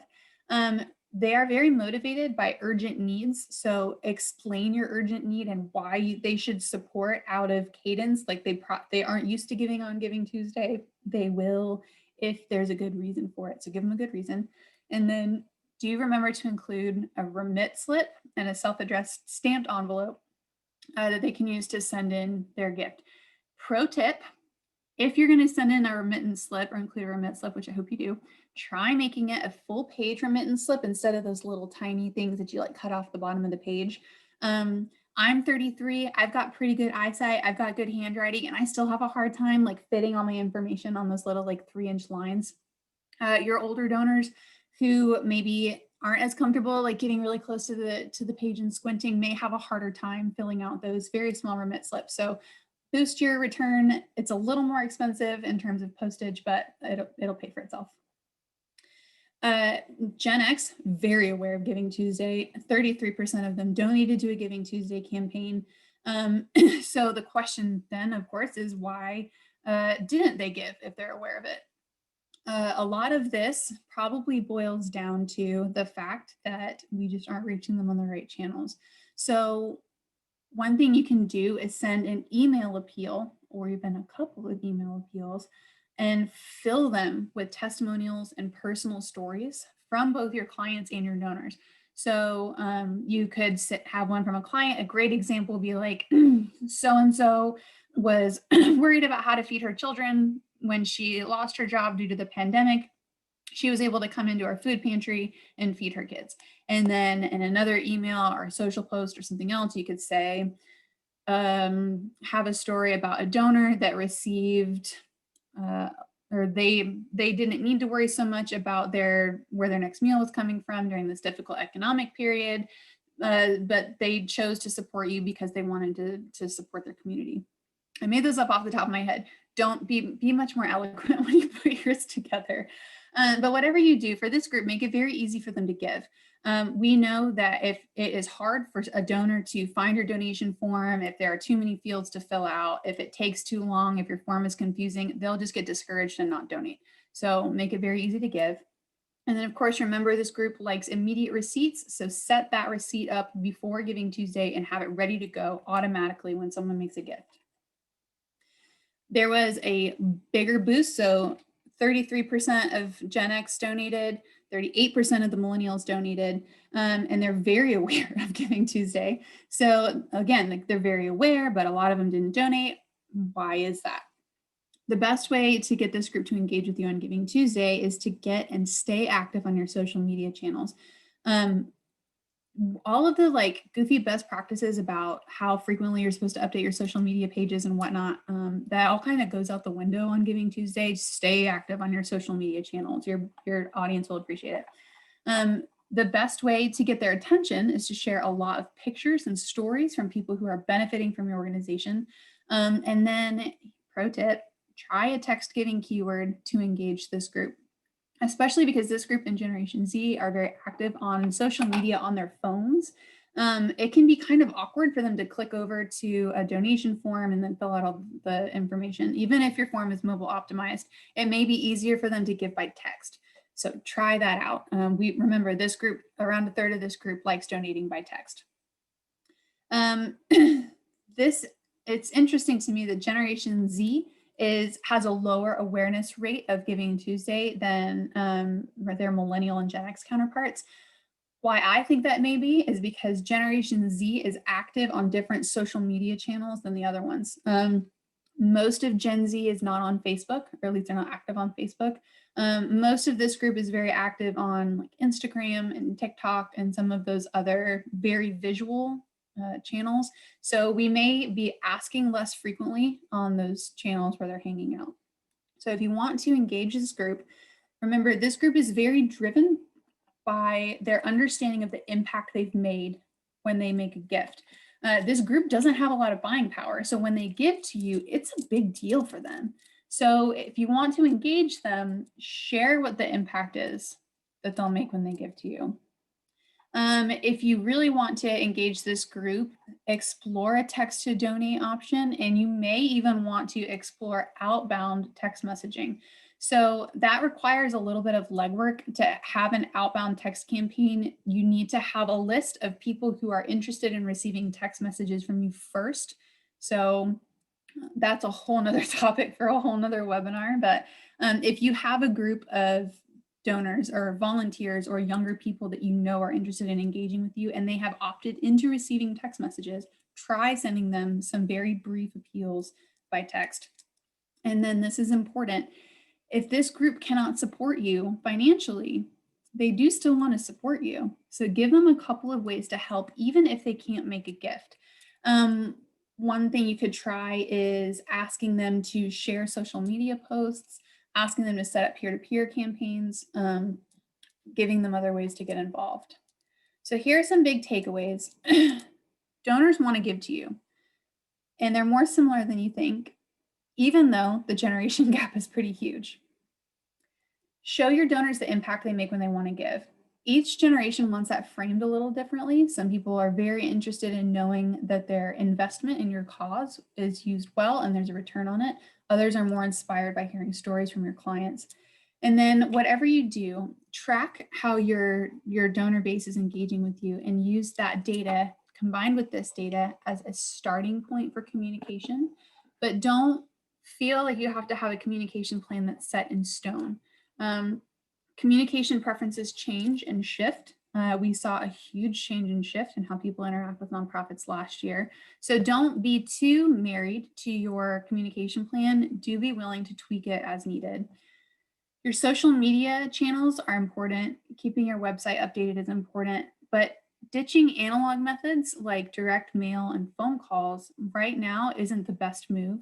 They are very motivated by urgent needs. So explain your urgent need and why they should support out of cadence. Like, they aren't used to giving on Giving Tuesday. They will if there's a good reason for it. So give them a good reason. And then do remember to include a remit slip and a self-addressed stamped envelope that they can use to send in their gift. Pro tip: if you're going to send in a remittance slip or include a remittance slip, which I hope you do, try making it a full page remittance slip instead of those little tiny things that you like cut off the bottom of the page. I'm 33. I've got pretty good eyesight. I've got good handwriting, and I still have a hard time like fitting all my information on those little like 3-inch lines. Your older donors who maybe aren't as comfortable like getting really close to the page and squinting may have a harder time filling out those very small remit slips. So boost your return. It's a little more expensive in terms of postage, but it'll pay for itself. Gen X, very aware of Giving Tuesday. 33% of them donated to a Giving Tuesday campaign. So the question then, of course, is why didn't they give if they're aware of it? A lot of this probably boils down to the fact that we just aren't reaching them on the right channels. So one thing you can do is send an email appeal, or even a couple of email appeals, and fill them with testimonials and personal stories from both your clients and your donors. So you could have one from a client. A great example would be like, so-and-so was worried about how to feed her children when she lost her job due to the pandemic. She was able to come into our food pantry and feed her kids. And then in another email or a social post or something else, you could say, have a story about a donor that received or they didn't need to worry so much about where their next meal was coming from during this difficult economic period, but they chose to support you because they wanted to support their community. I made those up off the top of my head. Don't be much more eloquent when you put yours together. But whatever you do for this group, make it very easy for them to give. We know that if it is hard for a donor to find your donation form, if there are too many fields to fill out, if it takes too long, if your form is confusing, they'll just get discouraged and not donate. So make it very easy to give. And then of course, remember this group likes immediate receipts. So set that receipt up before Giving Tuesday and have it ready to go automatically when someone makes a gift. There was a bigger boost. So 33% of Gen X donated, 38% of the millennials donated, and they're very aware of Giving Tuesday. So again, like they're very aware, but a lot of them didn't donate. Why is that? The best way to get this group to engage with you on Giving Tuesday is to get and stay active on your social media channels. All of the like goofy best practices about how frequently you're supposed to update your social media pages and whatnot, that all kind of goes out the window on Giving Tuesday. Stay active on your social media channels. Your audience will appreciate it. The best way to get their attention is to share a lot of pictures and stories from people who are benefiting from your organization. And then, pro tip, try a text giving keyword to engage this group, especially because this group in Generation Z are very active on social media on their phones. It can be kind of awkward for them to click over to a donation form and then fill out all the information. Even if your form is mobile optimized, it may be easier for them to give by text. So try that out. We remember this group, around a third of this group likes donating by text. It's interesting to me that Generation Z has a lower awareness rate of Giving Tuesday than their millennial and Gen X counterparts. Why I think that may be is because Generation Z is active on different social media channels than the other ones. Most of Gen Z is not on Facebook, or at least they're not active on Facebook. Most of this group is very active on like Instagram and TikTok and some of those other very visual channels. So we may be asking less frequently on those channels where they're hanging out. So if you want to engage this group, remember this group is very driven by their understanding of the impact they've made when they make a gift. This group doesn't have a lot of buying power. So when they give to you, it's a big deal for them. So if you want to engage them, share what the impact is that they'll make when they give to you. If you really want to engage this group, explore a text to donate option, and you may even want to explore outbound text messaging. So that requires a little bit of legwork. To have an outbound text campaign, you need to have a list of people who are interested in receiving text messages from you first. So that's a whole nother topic for a whole nother webinar. But if you have a group of donors or volunteers or younger people that you know are interested in engaging with you and they have opted into receiving text messages, try sending them some very brief appeals by text. And then this is important. If this group cannot support you financially, they do still want to support you. So give them a couple of ways to help, even if they can't make a gift. One thing you could try is asking them to share social media posts, asking them to set up peer-to-peer campaigns, giving them other ways to get involved. So here are some big takeaways. Donors want to give to you, and they're more similar than you think, even though the generation gap is pretty huge. Show your donors the impact they make when they want to give. Each generation wants that framed a little differently. Some people are very interested in knowing that their investment in your cause is used well and there's a return on it. Others are more inspired by hearing stories from your clients. And then whatever you do, track how your donor base is engaging with you and use that data combined with this data as a starting point for communication. But don't feel like you have to have a communication plan that's set in stone. Communication preferences change and shift. We saw a huge change and shift in how people interact with nonprofits last year. So don't be too married to your communication plan. Do be willing to tweak it as needed. Your social media channels are important. Keeping your website updated is important, but ditching analog methods like direct mail and phone calls right now isn't the best move.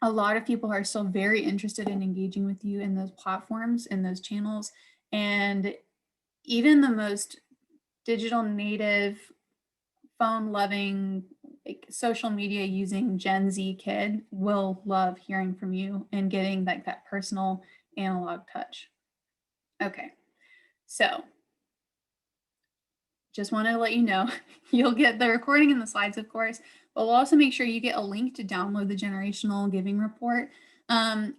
a lot of people are still very interested in engaging with you in those platforms, in those channels. And even the most digital native, phone loving, like social media using Gen Z kid will love hearing from you and getting like that personal analog touch. Okay, so just wanted to let you know, you'll get the recording and the slides, of course, but we'll also make sure you get a link to download the generational giving report.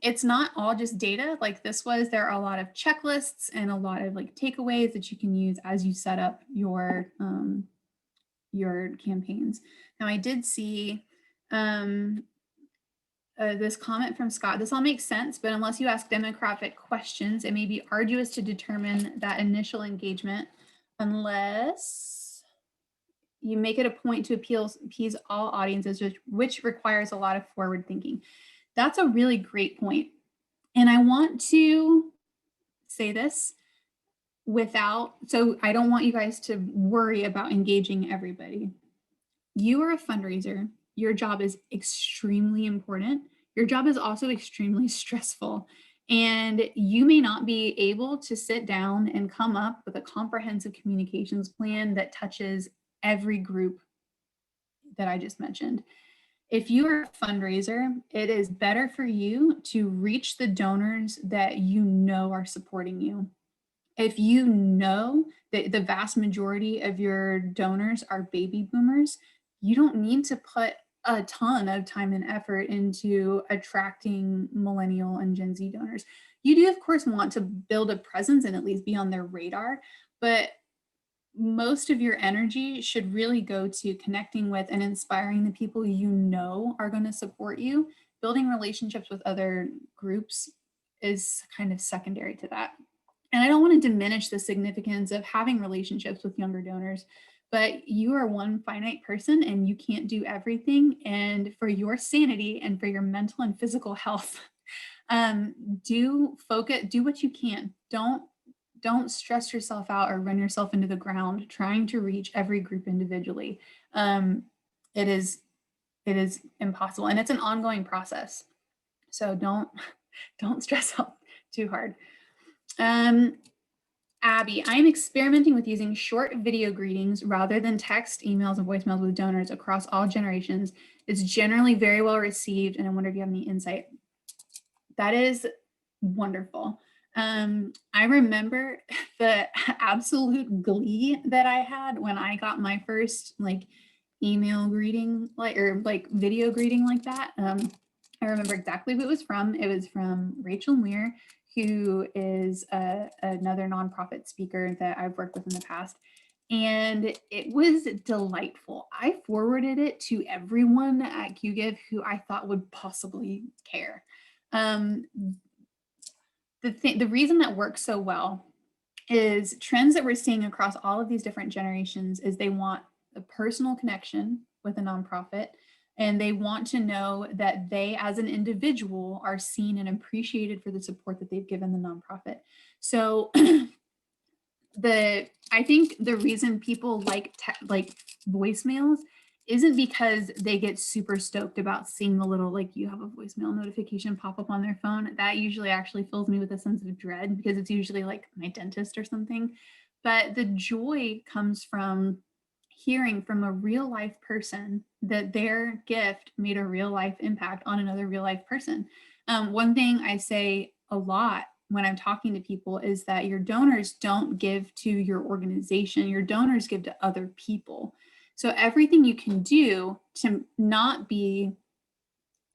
It's not all just data like this was. There are a lot of checklists and a lot of like takeaways that you can use as you set up your campaigns. Now, I did see this comment from Scott. This all makes sense, but unless you ask demographic questions, it may be arduous to determine that initial engagement unless you make it a point to appease all audiences, which requires a lot of forward thinking. That's a really great point. And I want to say this so I don't want you guys to worry about engaging everybody. You are a fundraiser. Your job is extremely important. Your job is also extremely stressful. And you may not be able to sit down and come up with a comprehensive communications plan that touches every group that I just mentioned. If you are a fundraiser, it is better for you to reach the donors that you know are supporting you. If you know that the vast majority of your donors are baby boomers, you don't need to put a ton of time and effort into attracting millennial and Gen Z donors. You do, of course, want to build a presence and at least be on their radar, but most of your energy should really go to connecting with and inspiring the people you know are going to support you. Building relationships with other groups is kind of secondary to that. And I don't want to diminish the significance of having relationships with younger donors, but you are one finite person and you can't do everything. And for your sanity and for your mental and physical health, do what you can. Don't stress yourself out or run yourself into the ground trying to reach every group individually. It is impossible, and it's an ongoing process. So don't stress out too hard. Abby, I'm experimenting with using short video greetings rather than text, emails, and voicemails with donors across all generations. It's generally very well received, and I wonder if you have any insight. That is wonderful. I remember the absolute glee that I had when I got my first like email greeting, or video greeting like that. I remember exactly who it was from. It was from Rachel Muir, who is another nonprofit speaker that I've worked with in the past. And it was delightful. I forwarded it to everyone at Qgiv who I thought would possibly care. The reason that works so well is trends that we're seeing across all of these different generations is they want a personal connection with a nonprofit, and they want to know that they as an individual are seen and appreciated for the support that they've given the nonprofit. So I think the reason people like voicemails isn't because they get super stoked about seeing the little, like, you have a voicemail notification pop up on their phone. That usually actually fills me with a sense of dread because it's usually like my dentist or something. But the joy comes from hearing from a real life person that their gift made a real life impact on another real life person. One thing I say a lot when I'm talking to people is that your donors don't give to your organization, your donors give to other people. So everything you can do to not be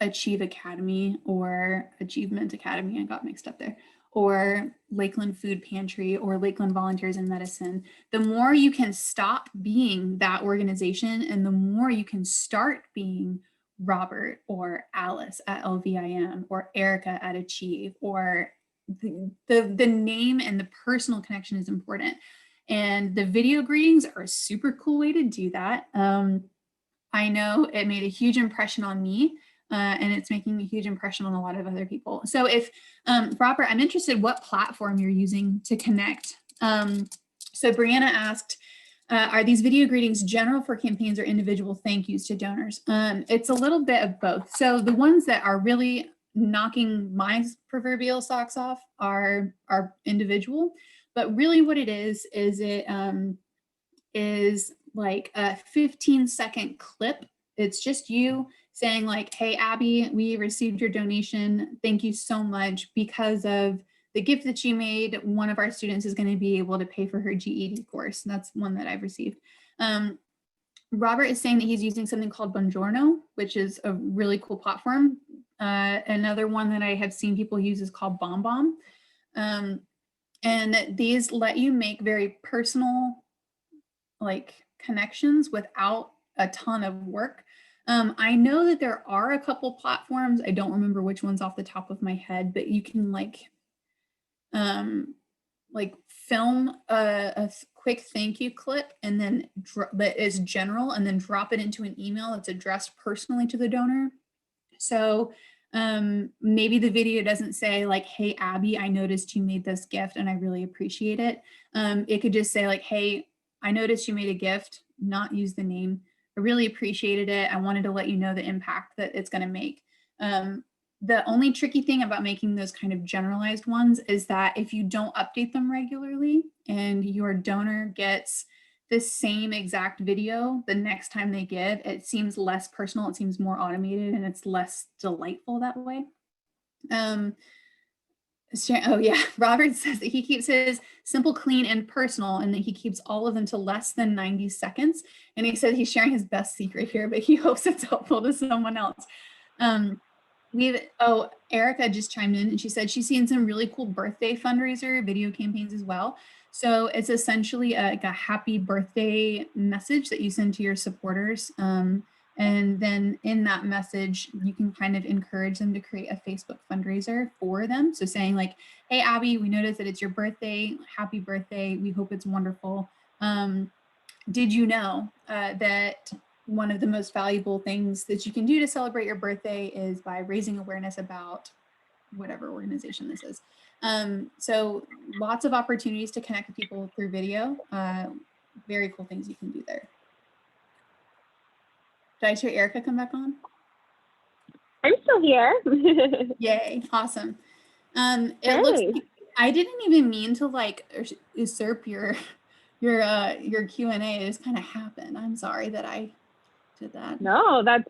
Achieve Academy or Achievement Academy, I got mixed up there, or Lakeland Food Pantry or Lakeland Volunteers in Medicine, the more you can stop being that organization and the more you can start being Robert or Alice at LVIM or Erica at Achieve, or the name and the personal connection is important. And the video greetings are a super cool way to do that. I know it made a huge impression on me, and it's making a huge impression on a lot of other people. So if, Robert, I'm interested what platform you're using to connect. So Brianna asked, Are these video greetings general for campaigns or individual thank yous to donors? It's a little bit of both. So the ones that are really knocking my proverbial socks off are individual, but really what it is it is like a 15-second clip. It's just you saying like, hey, Abby, we received your donation. Thank you so much. Because of the gift that you made, one of our students is going to be able to pay for her GED course. And that's one that I've received. Robert is saying that he's using something called Buongiorno, which is a really cool platform. Another one that I have seen people use is called BombBomb. And these let you make very personal like connections without a ton of work. I know that there are a couple platforms. I don't remember which ones off the top of my head, but you can like film a quick thank you clip and then that is general and then drop it into an email that's addressed personally to the donor. So maybe the video doesn't say like, hey, Abby, I noticed you made this gift and I really appreciate it. It could just say like, hey, I noticed you made a gift, not use the name. I really appreciated it. I wanted to let you know the impact that it's going to make. The only tricky thing about making those kind of generalized ones is that if you don't update them regularly and your donor gets the same exact video the next time they give, it seems less personal, it seems more automated, and it's less delightful that way. Oh yeah, Robert says that he keeps his simple, clean, and personal, and that he keeps all of them to less than 90 seconds. And he said he's sharing his best secret here, but he hopes it's helpful to someone else. Erica just chimed in and she said she's seen some really cool birthday fundraiser video campaigns as well. So it's essentially like a happy birthday message that you send to your supporters. And then in that message, you can kind of encourage them to create a Facebook fundraiser for them. So saying like, hey, Abby, we noticed that it's your birthday. Happy birthday. We hope it's wonderful. Did you know that one of the most valuable things that you can do to celebrate your birthday is by raising awareness about whatever organization this is. So lots of opportunities to connect with people through video. Very cool things you can do there. Did I hear Erica come back on? I'm still here. Yay, awesome. It looks like I didn't even mean to like usurp your Q&A. It just kind of happened. I'm sorry that I did that. No, that's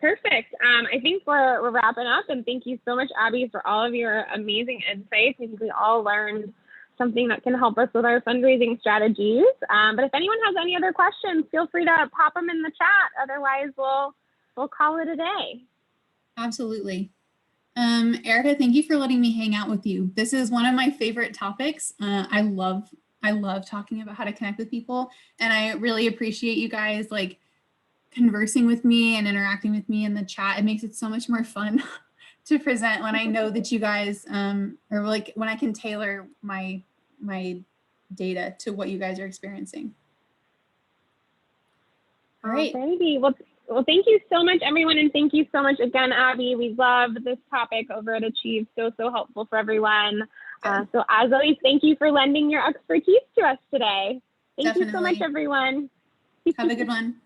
perfect. I think we're wrapping up, and thank you so much, Abby, for all of your amazing insights. I think we all learned something that can help us with our fundraising strategies. But if anyone has any other questions, feel free to pop them in the chat. Otherwise, we'll call it a day. Absolutely. Erica, thank you for letting me hang out with you. This is one of my favorite topics. I love talking about how to connect with people, and I really appreciate you guys like conversing with me and interacting with me in the chat. It makes it so much more fun to present when I know that you guys or like when I can tailor my data to what you guys are experiencing. All right. Alrighty. Well, thank you so much, everyone, and thank you so much again, Abby. We love this topic over at Qgiv. So helpful for everyone. So as always, thank you for lending your expertise to us today. Thank you so much, everyone. Have a good one.